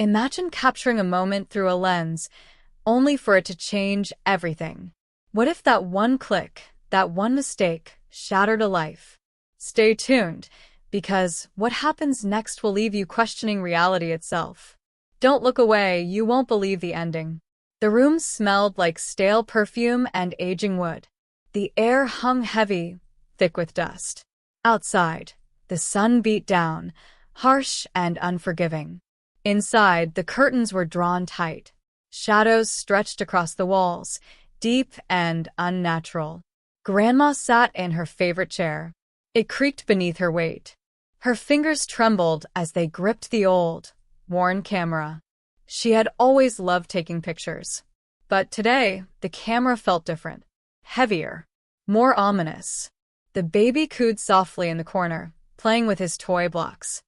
Imagine capturing a moment through a lens, only for it to change everything. What if that one click, that one mistake, shattered a life? Stay tuned, because what happens next will leave you questioning reality itself. Don't look away, you won't believe the ending. The room smelled like stale perfume and aging wood. The air hung heavy, thick with dust. Outside, the sun beat down, harsh and unforgiving. Inside, the curtains were drawn tight. Shadows stretched across the walls, deep and unnatural. Grandma sat in her favorite chair. It creaked beneath her weight. Her fingers trembled as they gripped the old, worn camera. She had always loved taking pictures. But today, the camera felt different. Heavier. More ominous. The baby cooed softly in the corner, playing with his toy blocks.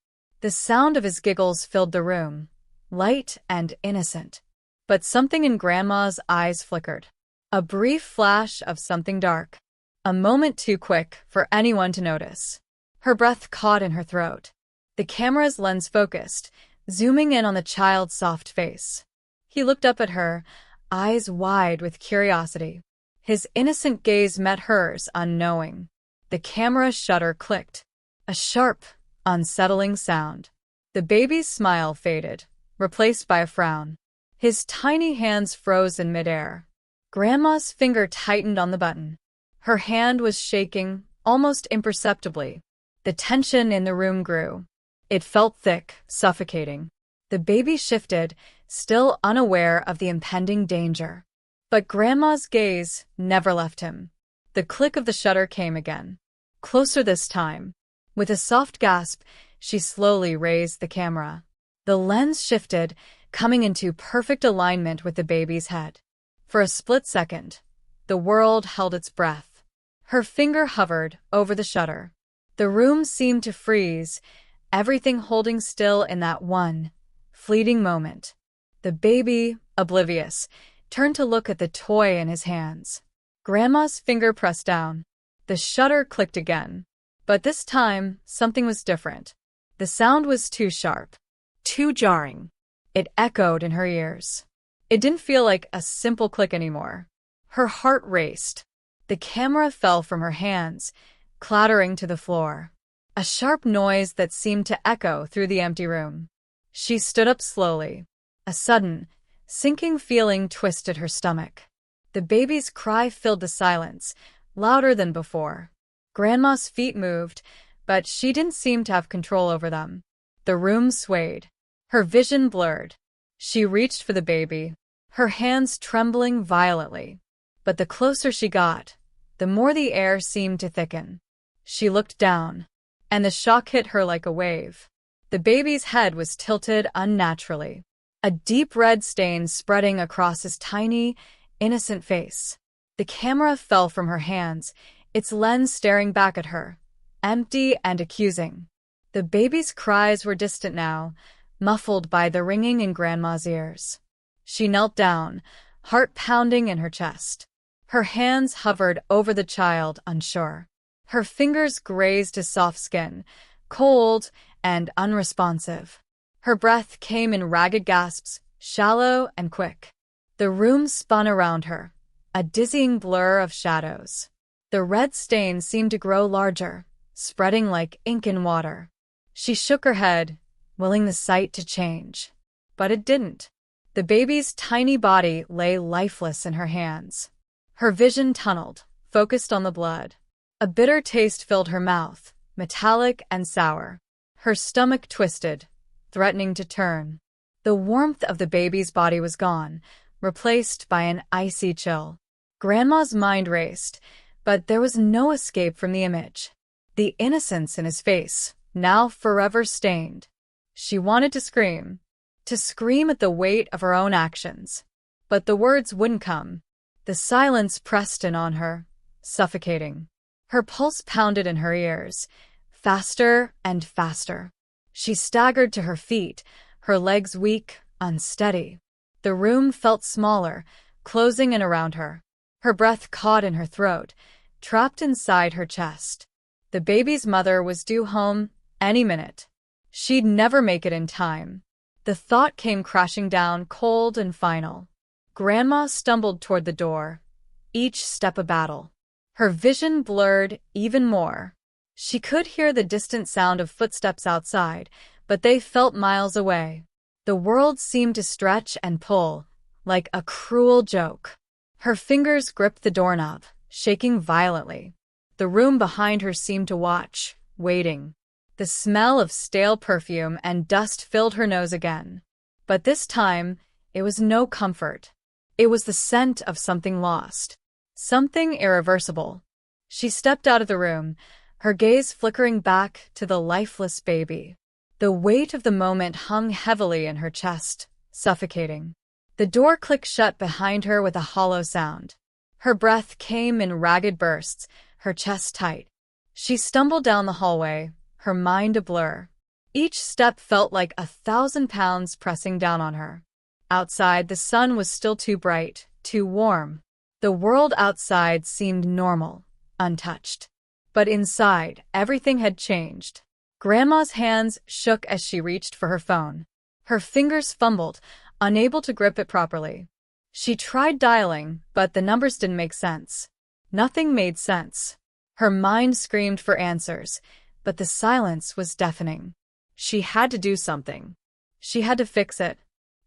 The sound of his giggles filled the room, light and innocent. But something in Grandma's eyes flickered. A brief flash of something dark. A moment too quick for anyone to notice. Her breath caught in her throat. The camera's lens focused, zooming in on the child's soft face. He looked up at her, eyes wide with curiosity. His innocent gaze met hers, unknowing. The camera shutter clicked. A sharp, unsettling sound. The baby's smile faded, replaced by a frown. His tiny hands froze in midair. Grandma's finger tightened on the button. Her hand was shaking, almost imperceptibly. The tension in the room grew. It felt thick, suffocating. The baby shifted, still unaware of the impending danger. But Grandma's gaze never left him. The click of the shutter came again. Closer this time. With a soft gasp, she slowly raised the camera. The lens shifted, coming into perfect alignment with the baby's head. For a split second, the world held its breath. Her finger hovered over the shutter. The room seemed to freeze, everything holding still in that one, fleeting moment. The baby, oblivious, turned to look at the toy in his hands. Grandma's finger pressed down. The shutter clicked again. But this time, something was different. The sound was too sharp, too jarring. It echoed in her ears. It didn't feel like a simple click anymore. Her heart raced. The camera fell from her hands, clattering to the floor. A sharp noise that seemed to echo through the empty room. She stood up slowly. A sudden, sinking feeling twisted her stomach. The baby's cry filled the silence, louder than before. Grandma's feet moved, but she didn't seem to have control over them. The room swayed. Her vision blurred. She reached for the baby, her hands trembling violently. But the closer she got, the more the air seemed to thicken. She looked down, and the shock hit her like a wave. The baby's head was tilted unnaturally, a deep red stain spreading across his tiny, innocent face. The camera fell from her hands, its lens staring back at her, empty and accusing. The baby's cries were distant now, muffled by the ringing in Grandma's ears. She knelt down, heart pounding in her chest. Her hands hovered over the child, unsure. Her fingers grazed his soft skin, cold and unresponsive. Her breath came in ragged gasps, shallow and quick. The room spun around her, a dizzying blur of shadows. The red stain seemed to grow larger, spreading like ink in water. She shook her head, willing the sight to change. But it didn't. The baby's tiny body lay lifeless in her hands. Her vision tunneled, focused on the blood. A bitter taste filled her mouth, metallic and sour. Her stomach twisted, threatening to turn. The warmth of the baby's body was gone, replaced by an icy chill. Grandma's mind raced, but there was no escape from the image. The innocence in his face, now forever stained. She wanted to scream at the weight of her own actions. But the words wouldn't come. The silence pressed in on her, suffocating. Her pulse pounded in her ears, faster and faster. She staggered to her feet, her legs weak, unsteady. The room felt smaller, closing in around her. Her breath caught in her throat, trapped inside her chest. The baby's mother was due home any minute. She'd never make it in time. The thought came crashing down, cold and final. Grandma stumbled toward the door, each step a battle. Her vision blurred even more. She could hear the distant sound of footsteps outside, but they felt miles away. The world seemed to stretch and pull, like a cruel joke. Her fingers gripped the doorknob, shaking violently. The room behind her seemed to watch, waiting. The smell of stale perfume and dust filled her nose again. But this time, it was no comfort. It was the scent of something lost. Something irreversible. She stepped out of the room, her gaze flickering back to the lifeless baby. The weight of the moment hung heavily in her chest, suffocating. The door clicked shut behind her with a hollow sound. Her breath came in ragged bursts, her chest tight. She stumbled down the hallway, her mind a blur. Each step felt like 1,000 pounds pressing down on her. Outside, the sun was still too bright, too warm. The world outside seemed normal, untouched. But inside, everything had changed. Grandma's hands shook as she reached for her phone. Her fingers fumbled, unable to grip it properly. She tried dialing, but the numbers didn't make sense. Nothing made sense. Her mind screamed for answers, but the silence was deafening. She had to do something. She had to fix it.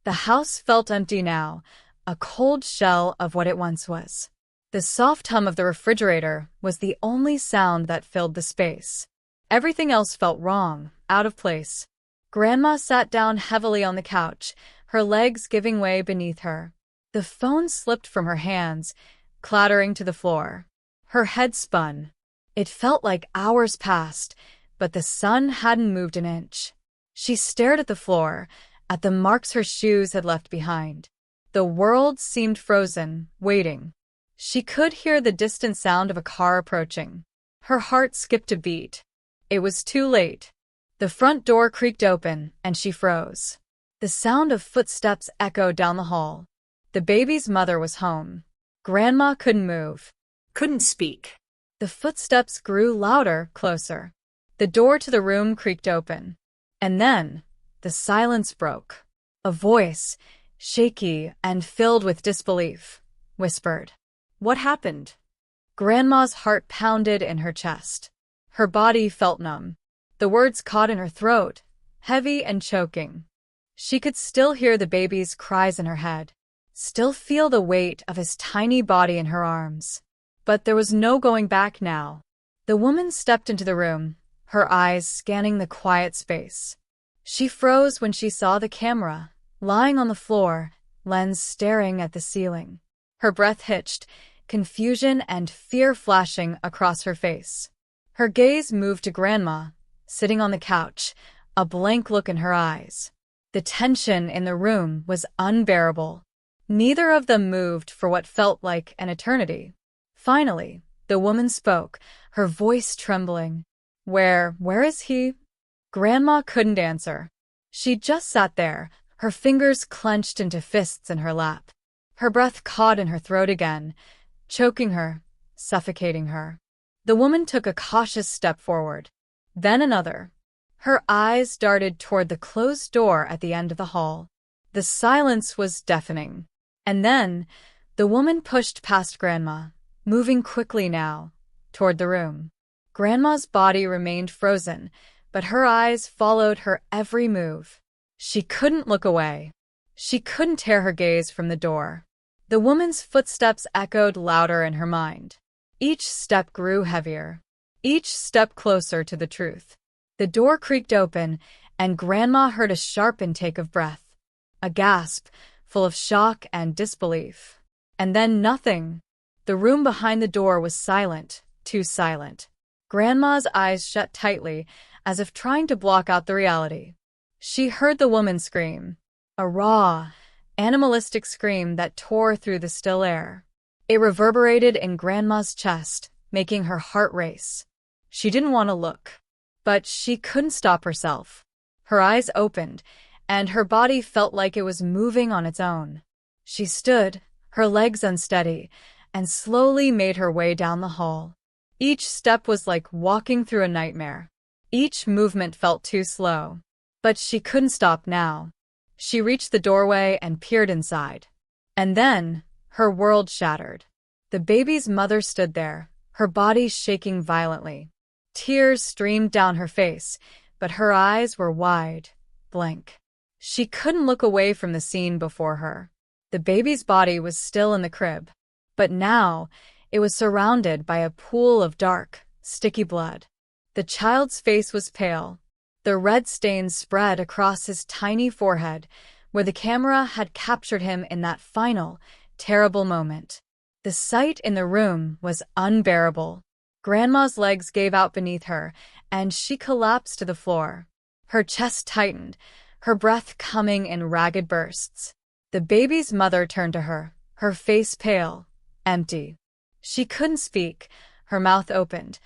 The house felt empty now, a cold shell of what it once was. The soft hum of the refrigerator was the only sound that filled the space. Everything else felt wrong, out of place. Grandma sat down heavily on the couch, her legs giving way beneath her. The phone slipped from her hands, clattering to the floor. Her head spun. It felt like hours passed, but the sun hadn't moved an inch. She stared at the floor, at the marks her shoes had left behind. The world seemed frozen, waiting. She could hear the distant sound of a car approaching. Her heart skipped a beat. It was too late. The front door creaked open, and she froze. The sound of footsteps echoed down the hall. The baby's mother was home. Grandma couldn't move, couldn't speak. The footsteps grew louder, closer. The door to the room creaked open. And then, the silence broke. A voice, shaky and filled with disbelief, whispered, "What happened?" Grandma's heart pounded in her chest. Her body felt numb. The words caught in her throat, heavy and choking. She could still hear the baby's cries in her head, still feel the weight of his tiny body in her arms. But there was no going back now. The woman stepped into the room, her eyes scanning the quiet space. She froze when she saw the camera, lying on the floor, lens staring at the ceiling. Her breath hitched, confusion and fear flashing across her face. Her gaze moved to Grandma, sitting on the couch, a blank look in her eyes. The tension in the room was unbearable. Neither of them moved for what felt like an eternity. Finally, the woman spoke, her voice trembling. Where is he?" Grandma couldn't answer. She just sat there, her fingers clenched into fists in her lap. Her breath caught in her throat again, choking her, suffocating her. The woman took a cautious step forward, then another. Her eyes darted toward the closed door at the end of the hall. The silence was deafening. And then, the woman pushed past Grandma, moving quickly now, toward the room. Grandma's body remained frozen, but her eyes followed her every move. She couldn't look away. She couldn't tear her gaze from the door. The woman's footsteps echoed louder in her mind. Each step grew heavier. Each step closer to the truth. The door creaked open, and Grandma heard a sharp intake of breath. A gasp, full of shock and disbelief. And then nothing. The room behind the door was silent, too silent. Grandma's eyes shut tightly, as if trying to block out the reality. She heard the woman scream, a raw, animalistic scream that tore through the still air. It reverberated in Grandma's chest, making her heart race. She didn't want to look, but she couldn't stop herself. Her eyes opened, and her body felt like it was moving on its own. She stood, her legs unsteady, and slowly made her way down the hall. Each step was like walking through a nightmare. Each movement felt too slow. But she couldn't stop now. She reached the doorway and peered inside. And then, her world shattered. The baby's mother stood there, her body shaking violently. Tears streamed down her face, but her eyes were wide, blank. She couldn't look away from the scene before her. The baby's body was still in the crib, but now it was surrounded by a pool of dark, sticky blood. The child's face was pale. The red stains spread across his tiny forehead, where the camera had captured him in that final, terrible moment. The sight in the room was unbearable. Grandma's legs gave out beneath her, and she collapsed to the floor. Her chest tightened, her breath coming in ragged bursts. The baby's mother turned to her, her face pale, empty. She couldn't speak, her mouth opened,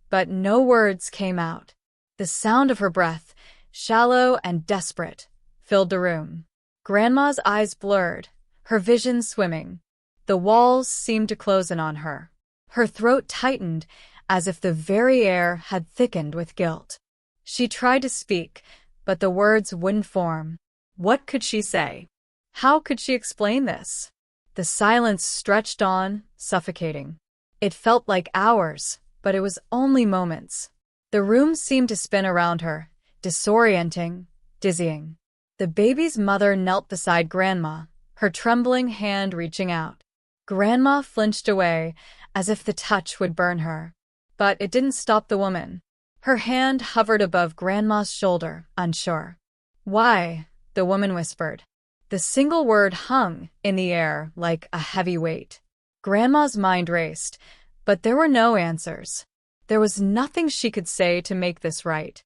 but no words came out. The sound of her breath, shallow and desperate, filled the room. Grandma's eyes blurred, her vision swimming. The walls seemed to close in on her. Her throat tightened as if the very air had thickened with guilt. She tried to speak, but the words wouldn't form. What could she say? How could she explain this? The silence stretched on, suffocating. It felt like hours, but it was only moments. The room seemed to spin around her, disorienting, dizzying. The baby's mother knelt beside Grandma, her trembling hand reaching out. Grandma flinched away, as if the touch would burn her. But it didn't stop the woman. Her hand hovered above Grandma's shoulder, unsure. "Why?" the woman whispered. The single word hung in the air like a heavy weight. Grandma's mind raced, but there were no answers. There was nothing she could say to make this right.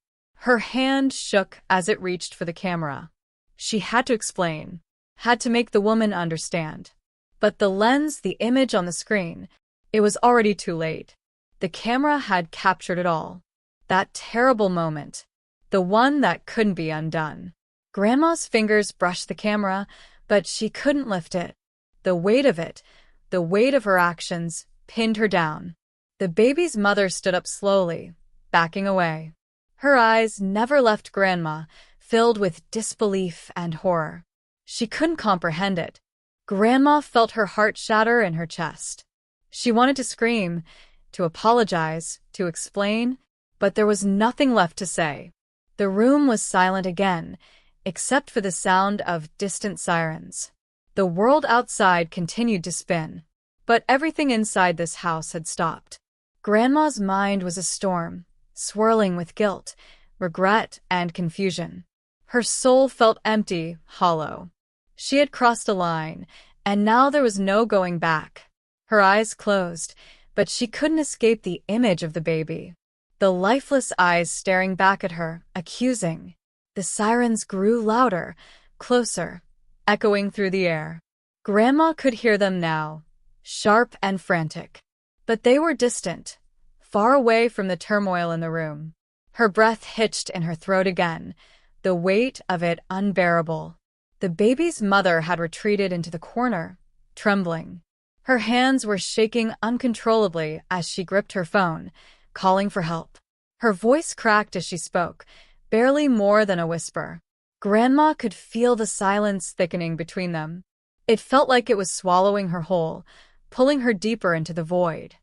Her hand shook as it reached for the camera. She had to explain, had to make the woman understand. But the lens, the image on the screen, it was already too late. The camera had captured it all. That terrible moment, the one that couldn't be undone. Grandma's fingers brushed the camera, but she couldn't lift it. The weight of it, the weight of her actions, pinned her down. The baby's mother stood up slowly, backing away. Her eyes never left Grandma, filled with disbelief and horror. She couldn't comprehend it. Grandma felt her heart shatter in her chest. She wanted to scream, to apologize, to explain, but there was nothing left to say. The room was silent again, except for the sound of distant sirens. The world outside continued to spin, but everything inside this house had stopped. Grandma's mind was a storm, swirling with guilt, regret, and confusion. Her soul felt empty, hollow. She had crossed a line, and now there was no going back. Her eyes closed, but she couldn't escape the image of the baby. The lifeless eyes staring back at her, accusing. The sirens grew louder, closer, echoing through the air. Grandma could hear them now, sharp and frantic. But they were distant, far away from the turmoil in the room. Her breath hitched in her throat again, the weight of it unbearable. The baby's mother had retreated into the corner, trembling. Her hands were shaking uncontrollably as she gripped her phone, calling for help. Her voice cracked as she spoke, barely more than a whisper. Grandma could feel the silence thickening between them. It felt like it was swallowing her whole, pulling her deeper into the void.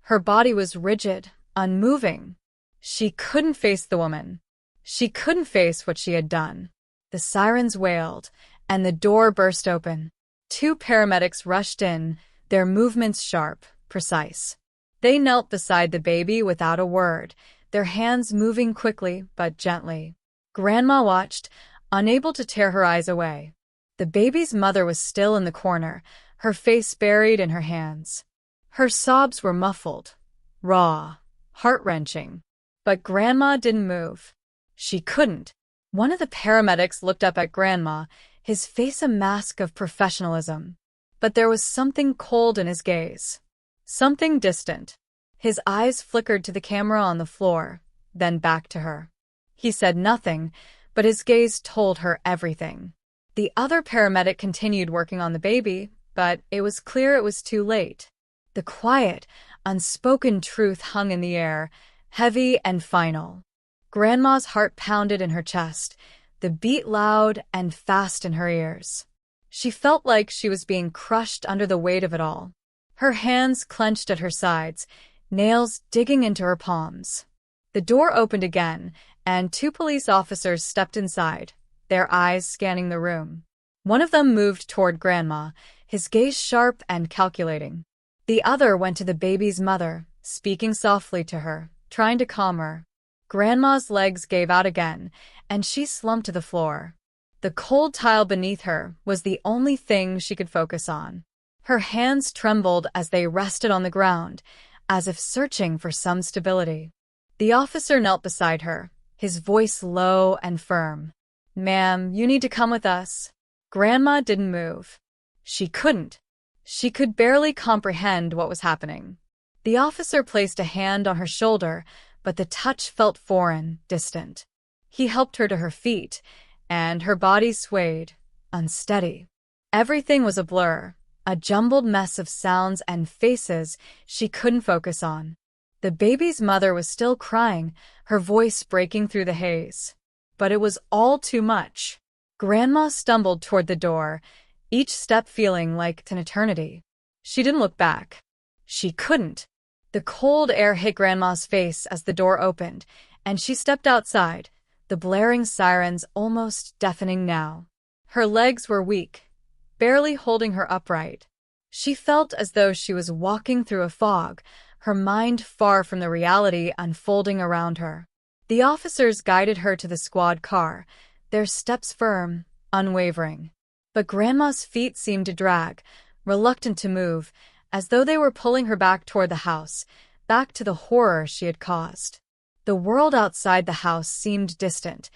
Her body was rigid, unmoving. She couldn't face the woman. She couldn't face what she had done. The sirens wailed, and the door burst open. 2 paramedics rushed in, their movements sharp, precise. They knelt beside the baby without a word, their hands moving quickly but gently. Grandma watched, unable to tear her eyes away. The baby's mother was still in the corner, her face buried in her hands. Her sobs were muffled, raw, heart-wrenching. But Grandma didn't move. She couldn't. One of the paramedics looked up at Grandma, his face a mask of professionalism. But there was something cold in his gaze. Something distant. His eyes flickered to the camera on the floor, then back to her. He said nothing, but his gaze told her everything. The other paramedic continued working on the baby, but it was clear it was too late. The quiet, unspoken truth hung in the air, heavy and final. Grandma's heart pounded in her chest, the beat loud and fast in her ears. She felt like she was being crushed under the weight of it all. Her hands clenched at her sides, nails digging into her palms. The door opened again, and 2 police officers stepped inside, their eyes scanning the room. One of them moved toward Grandma, his gaze sharp and calculating. The other went to the baby's mother, speaking softly to her, trying to calm her. Grandma's legs gave out again, and she slumped to the floor. The cold tile beneath her was the only thing she could focus on. Her hands trembled as they rested on the ground, as if searching for some stability. The officer knelt beside her, his voice low and firm. "Ma'am, you need to come with us." Grandma didn't move. She couldn't. She could barely comprehend what was happening. The officer placed a hand on her shoulder, but the touch felt foreign, distant. He helped her to her feet, and her body swayed, unsteady. Everything was a blur, a jumbled mess of sounds and faces she couldn't focus on. The baby's mother was still crying, her voice breaking through the haze. But it was all too much. Grandma stumbled toward the door, each step feeling like an eternity. She didn't look back. She couldn't. The cold air hit Grandma's face as the door opened, and she stepped outside, the blaring sirens almost deafening now. Her legs were weak, barely holding her upright. She felt as though she was walking through a fog, her mind far from the reality unfolding around her. The officers guided her to the squad car, their steps firm, unwavering. But Grandma's feet seemed to drag, reluctant to move, as though they were pulling her back toward the house, back to the horror she had caused. The world outside the house seemed distant,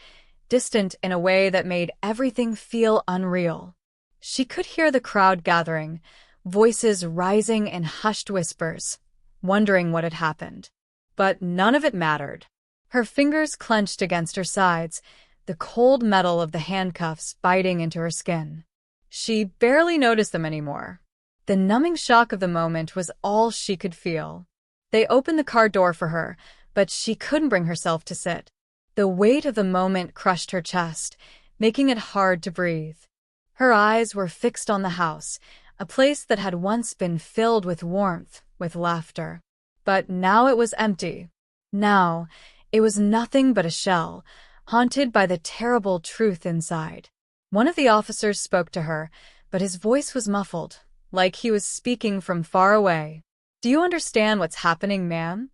distant in a way that made everything feel unreal. She could hear the crowd gathering, voices rising in hushed whispers, wondering what had happened. But none of it mattered. Her fingers clenched against her sides, the cold metal of the handcuffs biting into her skin. She barely noticed them anymore. The numbing shock of the moment was all she could feel. They opened the car door for her, but she couldn't bring herself to sit. The weight of the moment crushed her chest, making it hard to breathe. Her eyes were fixed on the house, a place that had once been filled with warmth, with laughter. But now it was empty. Now, it was nothing but a shell, haunted by the terrible truth inside. One of the officers spoke to her, but his voice was muffled, like he was speaking from far away. "Do you understand what's happening, ma'am?"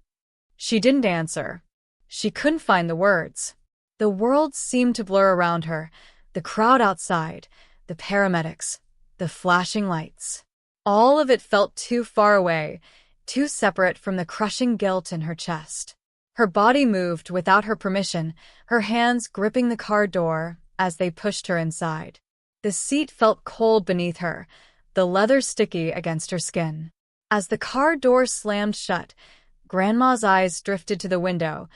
She didn't answer. She couldn't find the words. The world seemed to blur around her, the crowd outside, the paramedics, the flashing lights. All of it felt too far away, too separate from the crushing guilt in her chest. Her body moved without her permission, her hands gripping the car door as they pushed her inside. The seat felt cold beneath her, the leather sticky against her skin. As the car door slammed shut, Grandma's eyes drifted to the window,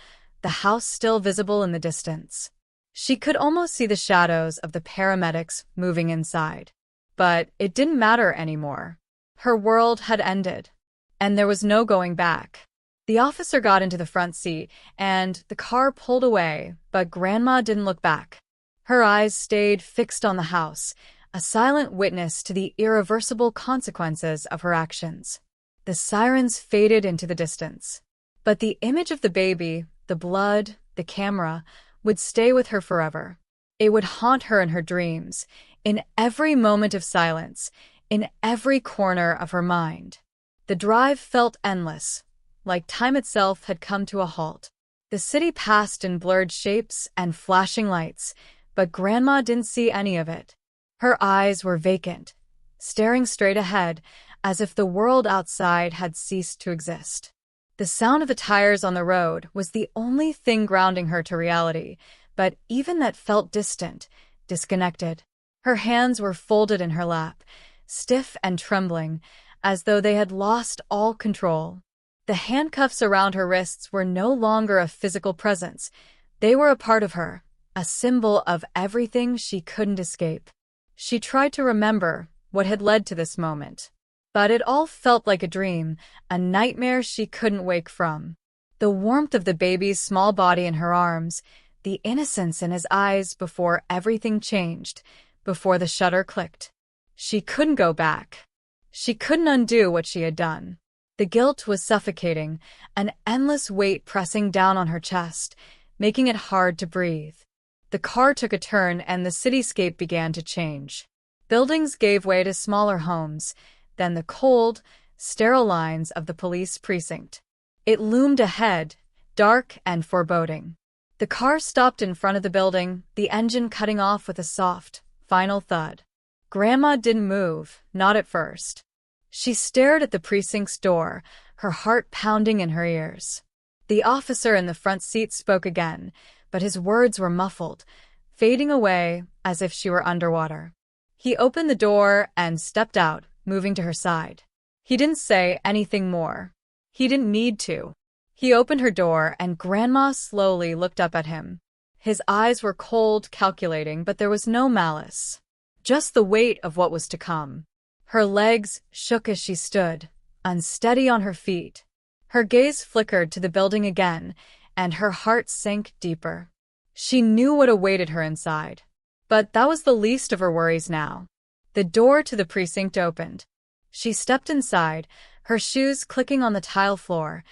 the house still visible in the distance. She could almost see the shadows of the paramedics moving inside. But it didn't matter anymore. Her world had ended, and there was no going back. The officer got into the front seat, and the car pulled away, but Grandma didn't look back. Her eyes stayed fixed on the house, a silent witness to the irreversible consequences of her actions. The sirens faded into the distance. But the image of the baby, the blood, the camera, would stay with her forever. It would haunt her in her dreams, in every moment of silence, in every corner of her mind. The drive felt endless, like time itself had come to a halt. The city passed in blurred shapes and flashing lights, but Grandma didn't see any of it. Her eyes were vacant, staring straight ahead, as if the world outside had ceased to exist. The sound of the tires on the road was the only thing grounding her to reality, but even that felt distant, disconnected. Her hands were folded in her lap, stiff and trembling, as though they had lost all control. The handcuffs around her wrists were no longer a physical presence. They were a part of her, a symbol of everything she couldn't escape. She tried to remember what had led to this moment. But it all felt like a dream, a nightmare she couldn't wake from. The warmth of the baby's small body in her arms, the innocence in his eyes before everything changed, before the shutter clicked. She couldn't go back. She couldn't undo what she had done. The guilt was suffocating, an endless weight pressing down on her chest, making it hard to breathe. The car took a turn and the cityscape began to change. Buildings gave way to smaller homes, then the cold, sterile lines of the police precinct. It loomed ahead, dark and foreboding. The car stopped in front of the building, the engine cutting off with a soft, final thud. Grandma didn't move, not at first. She stared at the precinct's door, her heart pounding in her ears. The officer in the front seat spoke again, but his words were muffled, fading away as if she were underwater. He opened the door and stepped out, moving to her side. He didn't say anything more. He didn't need to. He opened her door and Grandma slowly looked up at him. His eyes were cold, calculating, but there was no malice. Just the weight of what was to come. Her legs shook as she stood, unsteady on her feet. Her gaze flickered to the building again, and her heart sank deeper. She knew what awaited her inside. But that was the least of her worries now. The door to the precinct opened. She stepped inside, her shoes clicking on the tile floor,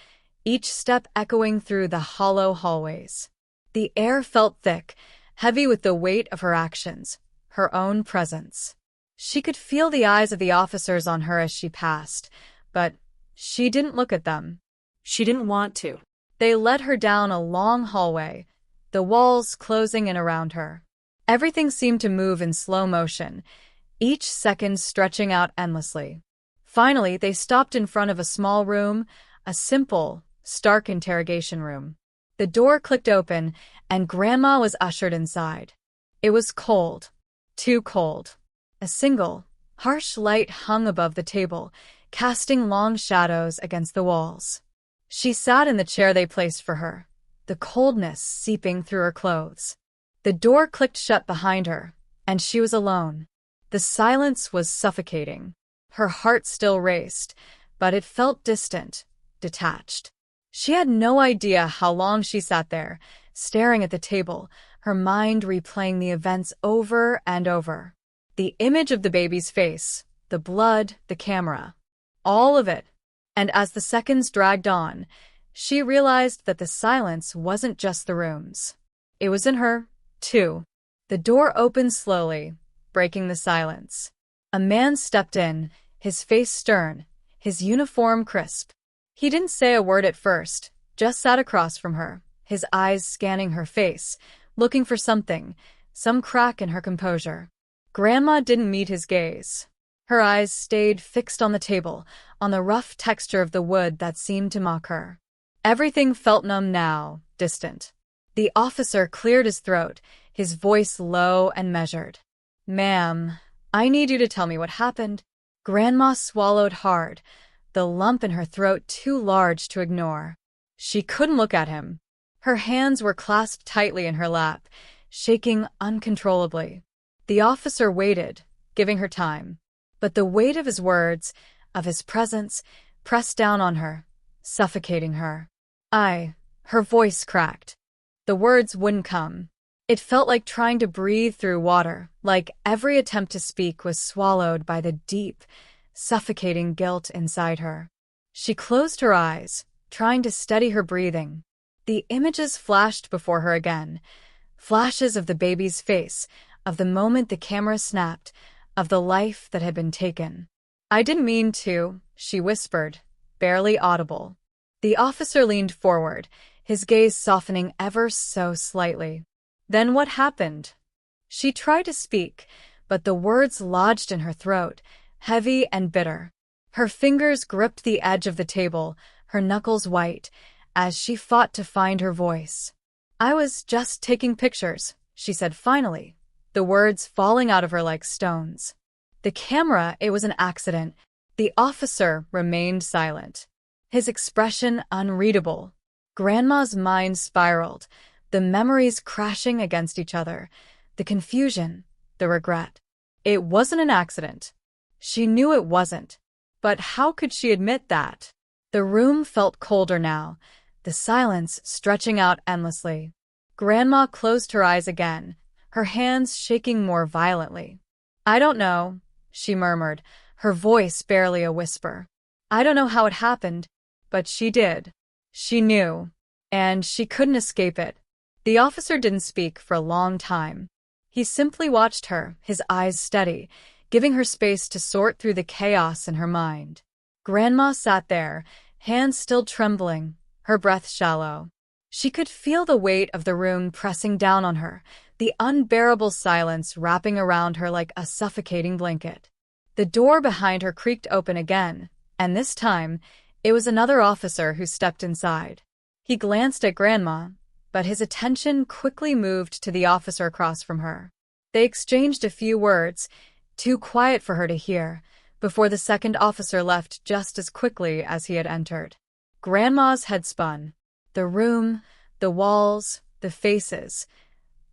each step echoing through the hollow hallways. The air felt thick, heavy with the weight of her actions, her own presence. She could feel the eyes of the officers on her as she passed, but she didn't look at them. She didn't want to. They led her down a long hallway, the walls closing in around her. Everything seemed to move in slow motion, each second stretching out endlessly. Finally, they stopped in front of a small room, a simple, stark interrogation room. The door clicked open, and Grandma was ushered inside. It was cold. Too cold. A single, harsh light hung above the table, casting long shadows against the walls. She sat in the chair they placed for her, the coldness seeping through her clothes. The door clicked shut behind her, and she was alone. The silence was suffocating. Her heart still raced, but it felt distant, detached. She had no idea how long she sat there, staring at the table, her mind replaying the events over and over. The image of the baby's face, the blood, the camera, all of it. And as the seconds dragged on, she realized that the silence wasn't just the room's. It was in her, too. The door opened slowly, breaking the silence. A man stepped in, his face stern, his uniform crisp. He didn't say a word at first, just sat across from her, his eyes scanning her face, looking for something, some crack in her composure. Grandma didn't meet his gaze. Her eyes stayed fixed on the table, on the rough texture of the wood that seemed to mock her. Everything felt numb now, distant. The officer cleared his throat, his voice low and measured. "Ma'am, I need you to tell me what happened." Grandma swallowed hard, the lump in her throat too large to ignore. She couldn't look at him. Her hands were clasped tightly in her lap, shaking uncontrollably. The officer waited, giving her time. But the weight of his words, of his presence, pressed down on her, suffocating her. Her voice cracked. The words wouldn't come. It felt like trying to breathe through water, like every attempt to speak was swallowed by the deep, suffocating guilt inside her. She closed her eyes, trying to steady her breathing. The images flashed before her again, flashes of the baby's face, of the moment the camera snapped, of the life that had been taken. "I didn't mean to," she whispered, barely audible. The officer leaned forward, his gaze softening ever so slightly. "Then what happened?" She tried to speak, but the words lodged in her throat, heavy and bitter. Her fingers gripped the edge of the table, her knuckles white, as she fought to find her voice. "I was just taking pictures," she said finally, the words falling out of her like stones. "The camera, it was an accident." The officer remained silent, his expression unreadable. Grandma's mind spiraled, the memories crashing against each other, the confusion, the regret. It wasn't an accident. She knew it wasn't. But how could she admit that? The room felt colder now, the silence stretching out endlessly. Grandma closed her eyes again, her hands shaking more violently. "I don't know," she murmured, her voice barely a whisper. "I don't know how it happened, but she did. She knew, and she couldn't escape it." The officer didn't speak for a long time. He simply watched her, his eyes steady, giving her space to sort through the chaos in her mind. Grandma sat there, hands still trembling, her breath shallow. She could feel the weight of the room pressing down on her, the unbearable silence wrapping around her like a suffocating blanket. The door behind her creaked open again, and this time, it was another officer who stepped inside. He glanced at Grandma, but his attention quickly moved to the officer across from her. They exchanged a few words, too quiet for her to hear, before the second officer left just as quickly as he had entered. Grandma's head spun. The room, the walls, the faces,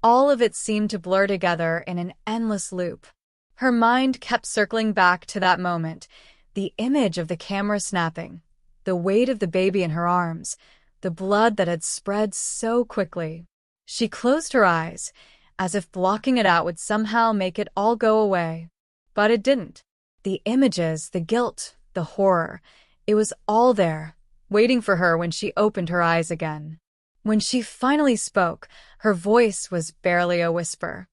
all of it seemed to blur together in an endless loop. Her mind kept circling back to that moment, the image of the camera snapping, the weight of the baby in her arms, the blood that had spread so quickly. She closed her eyes, as if blocking it out would somehow make it all go away. But it didn't. The images, the guilt, the horror, it was all there, waiting for her when she opened her eyes again. When she finally spoke, her voice was barely a whisper.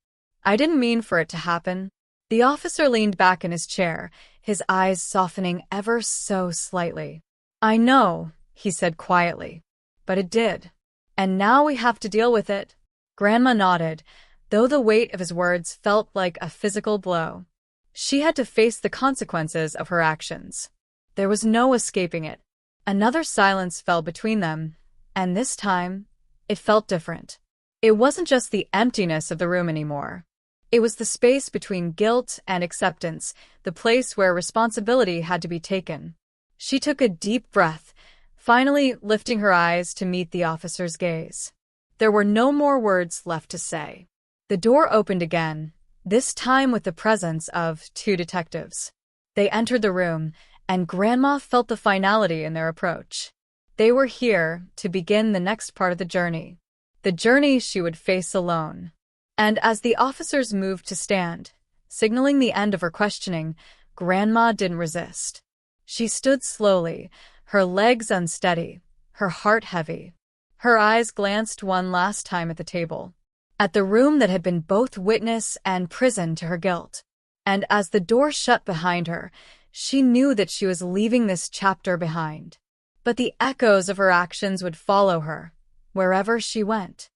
"I didn't mean for it to happen." The officer leaned back in his chair, his eyes softening ever so slightly. "I know," he said quietly, "but it did. And now we have to deal with it." Grandma nodded, though the weight of his words felt like a physical blow. She had to face the consequences of her actions. There was no escaping it. Another silence fell between them, and this time, it felt different. It wasn't just the emptiness of the room anymore. It was the space between guilt and acceptance, the place where responsibility had to be taken. She took a deep breath, finally lifting her eyes to meet the officer's gaze. There were no more words left to say. The door opened again, this time with the presence of two detectives. They entered the room, and Grandma felt the finality in their approach. They were here to begin the next part of the journey she would face alone. And as the officers moved to stand, signaling the end of her questioning, Grandma didn't resist. She stood slowly, her legs unsteady, her heart heavy. Her eyes glanced one last time at the table, at the room that had been both witness and prison to her guilt. And as the door shut behind her, she knew that she was leaving this chapter behind. But the echoes of her actions would follow her, wherever she went.